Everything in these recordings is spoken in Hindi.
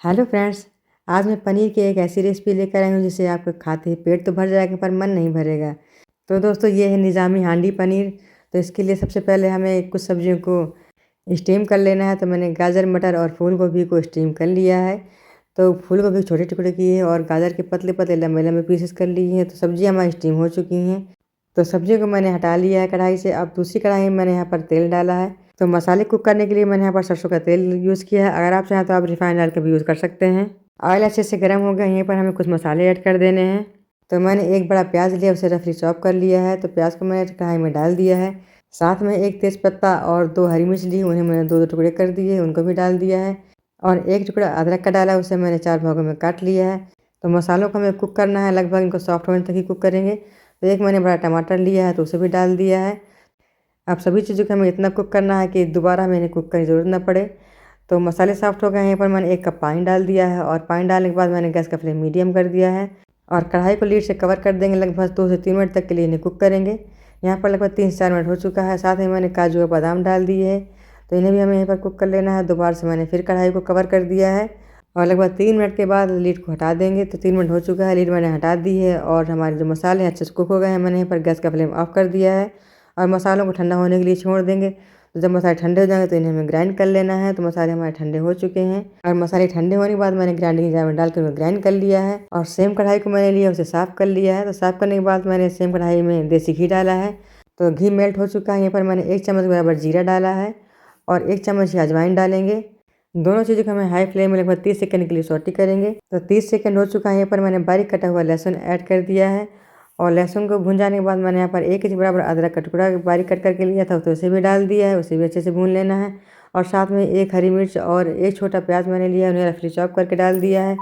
हेलो फ्रेंड्स, आज मैं पनीर की एक ऐसी रेसिपी लेकर आई हूँ जिसे आपको खाते ही पेट तो भर जाएगा पर मन नहीं भरेगा। तो दोस्तों ये है निज़ामी हांडी पनीर। तो इसके लिए सबसे पहले हमें कुछ सब्जियों को स्टीम कर लेना है। तो मैंने गाजर, मटर और फूल गोभी को स्टीम कर लिया है। तो फूल गोभी छोटे टुकड़े किए हैं और गाजर के पतले पतले लंबे लंबे पीसेस कर लिए हैं। तो सब्जियाँ हमारी स्टीम हो चुकी हैं। तो सब्जियों को मैंने हटा लिया है कढ़ाई से। अब दूसरी कढ़ाई में मैंने यहाँ पर तेल डाला है। तो मसाले कुक करने के लिए मैंने यहाँ पर सरसों का तेल यूज़ किया है। अगर आप चाहें तो आप रिफाइंड ऑयल का भी यूज़ कर सकते हैं। ऑयल अच्छे से गर्म हो गया। यहीं पर हमें कुछ मसाले ऐड कर देने हैं। तो मैंने एक बड़ा प्याज लिया, उसे रफली चॉप कर लिया है। तो प्याज को मैंने कढ़ाई में डाल दिया है। साथ में एक तेज़पत्ता और 2 हरी मिर्च ली, उन्हें मैंने 2-2 टुकड़े कर दिए, उनको भी डाल दिया है। और एक टुकड़ा अदरक का डाला, उसे मैंने 4 भागों में काट लिया है। तो मसालों को हमें कुक करना है, लगभग इनको सॉफ्ट होने तक ही कुक करेंगे। तो एक मैंने बड़ा टमाटर लिया है, तो उसे भी डाल दिया है। अब सभी चीज़ों को हमें इतना कुक करना है कि दोबारा हमें इन्हें कुक करने की ज़रूरत ना पड़े। तो मसाले सॉफ्ट हो गए हैं। यहाँ पर मैंने 1 कप पानी डाल दिया है और पानी डालने के बाद मैंने गैस का फ्लेम मीडियम कर दिया है और कढ़ाई को लीड से कवर कर देंगे। लगभग 2 से 3 मिनट तक के लिए इन्हें कुक करेंगे। यहाँ पर लगभग 3 से 4 मिनट हो चुका है। साथ ही मैंने काजू और बादाम डाल दिए है। तो इन्हें भी हमें यहाँ पर कुक कर लेना है। दोबारा से मैंने फिर कढ़ाई को कवर कर दिया है और लगभग 3 मिनट के बाद लीड को हटा देंगे। तो 3 मिनट हो चुका है, लीड मैंने हटा दी है और हमारे जो मसाले हैं अच्छे से कुक हो गए हैं। मैंने यहाँ पर गैस का फ्लेम ऑफ कर दिया है और मसालों को ठंडा होने के लिए छोड़ देंगे। तो जब मसाले ठंडे हो जाएंगे तो इन्हें हमें ग्राइंड कर लेना है। तो मसाले हमारे ठंडे हो चुके हैं और मसाले ठंडे होने के बाद मैंने ग्राइंडिंग जार में डालकर उन्हें ग्राइंड कर लिया है। और सेम कढ़ाई को मैंने लिया, उसे साफ़ कर लिया है। तो साफ़ करने के बाद मैंने सेम कढ़ाई में देसी घी डाला है। तो घी मेल्ट हो चुका है। यहाँ पर मैंने 1 चम्मच बराबर जीरा डाला है और 1 चम्मच ही अजवाइन डालेंगे। दोनों चीज़ों को हमें हाई फ्लेम में लगभग 30 सेकंड के लिए सौटी करेंगे। तो 30 सेकंड हो चुका है। यहाँ पर मैंने बारीक कटा हुआ लहसुन ऐड कर दिया है और लहसुन को भून जाने के बाद मैंने यहाँ पर 1 इंच बराबर अदरक का टुकड़ा बारीक कट करके लिया था, तो उसे भी डाल दिया है। उसे भी अच्छे से भून लेना है और साथ में 1 हरी मिर्च और 1 छोटा प्याज मैंने लिया, उन्हें रफली चॉप करके डाल दिया है।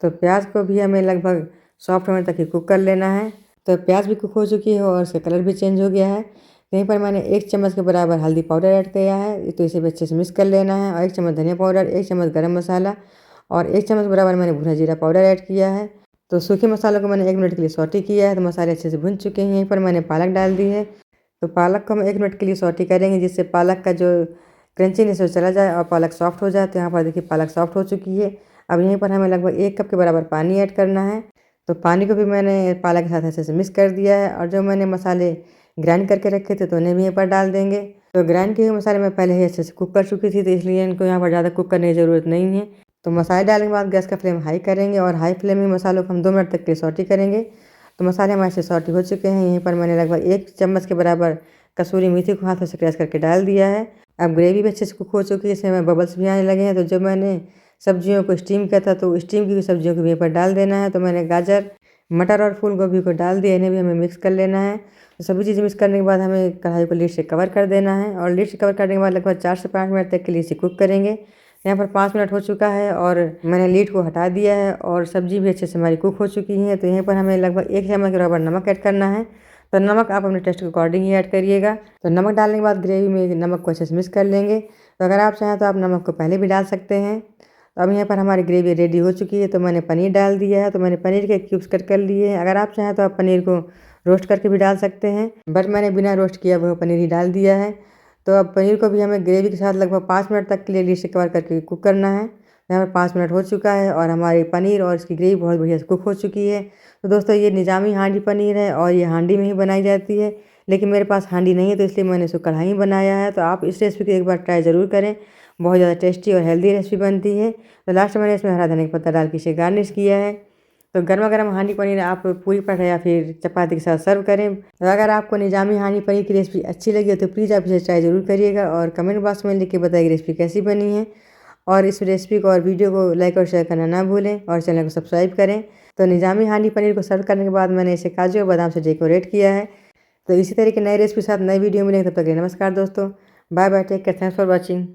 तो प्याज को भी हमें लगभग सॉफ्ट होने तक ही कुक कर लेना है। तो प्याज भी कुक हो चुकी है और उसका कलर भी चेंज हो गया है। यहीं पर मैंने 1 चम्मच के बराबर हल्दी पाउडर ऐड किया है। तो इसे भी अच्छे से मिक्स कर लेना है और 1 चम्मच धनिया पाउडर, 1 चम्मच गरम मसाला और 1 चम्मच बराबर मैंने भुना जीरा पाउडर ऐड किया है। तो सूखे मसालों को मैंने 1 मिनट के लिए सौटी किया है। तो मसाले अच्छे से भुन चुके हैं। यहीं पर मैंने पालक डाल दी है। तो पालक को हम 1 मिनट के लिए सौटी करेंगे, जिससे पालक का जो क्रंचीनेस है चला जाए और पालक सॉफ्ट हो जाए। तो यहाँ पर देखिए पालक सॉफ्ट हो चुकी है। अब यहीं पर हमें लगभग 1 कप के बराबर पानी ऐड करना है। तो पानी को भी मैंने पालक के साथ अच्छे से मिक्स कर दिया है और जो मैंने मसाले ग्राइंड करके रखे थे तो उन्हें भी यहीं पर डाल देंगे। तो ग्राइंड किए हुए मसाले मैं पहले ही अच्छे से कुक कर चुकी थी, तो इसलिए इनको यहाँ पर ज़्यादा कुक करने की ज़रूरत नहीं है। तो मसाले डालने के बाद गैस का फ्लेम हाई करेंगे और हाई फ्लेम में मसालों को हम 2 मिनट तक के लिए सौटी करेंगे। तो मसाले हमारे से सौटी हो चुके हैं। यहीं पर मैंने लगभग 1 चम्मच के बराबर कसूरी मेथी को हाथों से क्रश करके डाल दिया है। अब ग्रेवी भी अच्छे से कुक हो चुकी है, इसमें बबल्स भी आने लगे हैं। तो जब मैंने सब्जियों को स्टीम किया था तो स्टीम की हुई सब्जियों को भी यहाँ पर डाल देना है। तो मैंने गाजर, मटर और फूल गोभी को डाल दिया, इन्हें भी हमें मिक्स कर लेना है। तो सभी चीज़ें मिक्स करने के बाद हमें कढ़ाई को लीड से कवर कर देना है और लीड से कवर करने के बाद लगभग 4 से 5 मिनट तक के लिए इसे कुक करेंगे। यहाँ पर 5 मिनट हो चुका है और मैंने लीड को हटा दिया है और सब्जी भी अच्छे से हमारी कुक हो चुकी है। तो यहीं पर हमें लगभग 1 चम्मच के बराबर नमक ऐड करना है। तो नमक आप अपने टेस्ट के अकॉर्डिंग ही ऐड करिएगा। तो नमक डालने के बाद ग्रेवी में नमक को अच्छे से मिक्स कर लेंगे। तो अगर आप चाहें तो आप नमक को पहले भी डाल सकते हैं। तो अब यहाँ पर हमारी ग्रेवी रेडी हो चुकी है। तो मैंने पनीर डाल दिया है। तो मैंने पनीर के क्यूब्स कट कर लिए हैं। अगर आप चाहें तो आप पनीर को रोस्ट करके भी डाल सकते हैं, बट मैंने बिना रोस्ट किया हुआ पनीर ही डाल दिया है। तो अब पनीर को भी हमें ग्रेवी के साथ लगभग 5 मिनट तक के लिए लीड से कवर करके कुक करना है। यहाँ पर 5 मिनट हो चुका है और हमारी पनीर और इसकी ग्रेवी बहुत बढ़िया से कुक हो चुकी है। तो दोस्तों ये निज़ामी हांडी पनीर है और ये हांडी में ही बनाई जाती है, लेकिन मेरे पास हांडी नहीं है तो इसलिए मैंने इसको कढ़ाई में बनाया है। तो आप इस रेसिपी को एक बार ट्राई ज़रूर करें, बहुत ज़्यादा टेस्टी और हेल्दी रेसिपी बनती है। तो लास्ट में मैंने इसमें हरा धनिया का पत्ता डाल के इसे गार्निश किया है। तो गर्मा गर्म हांडी पनीर आप पूरी पराठा या फिर चपाती के साथ सर्व करें। तो अगर आपको निज़ामी हांडी पनीर की रेसिपी अच्छी लगी हो तो प्लीज़ आप इसे ट्राई ज़रूर करिएगा और कमेंट बॉक्स में लिख के बताइए रेसिपी कैसी बनी है। और इस रेसिपी को और वीडियो को लाइक और शेयर करना ना भूलें और चैनल को सब्सक्राइब करें। तो निज़ामी हांडी पनीर को सर्व करने के बाद मैंने इसे काजू और बादाम से डेकोरेट किया है। तो इसी तरह की नई रेसिपी के साथ नई वीडियो मिलेंगे, तब तक के लिए नमस्कार दोस्तों, bye bye, take care, thanks for watching.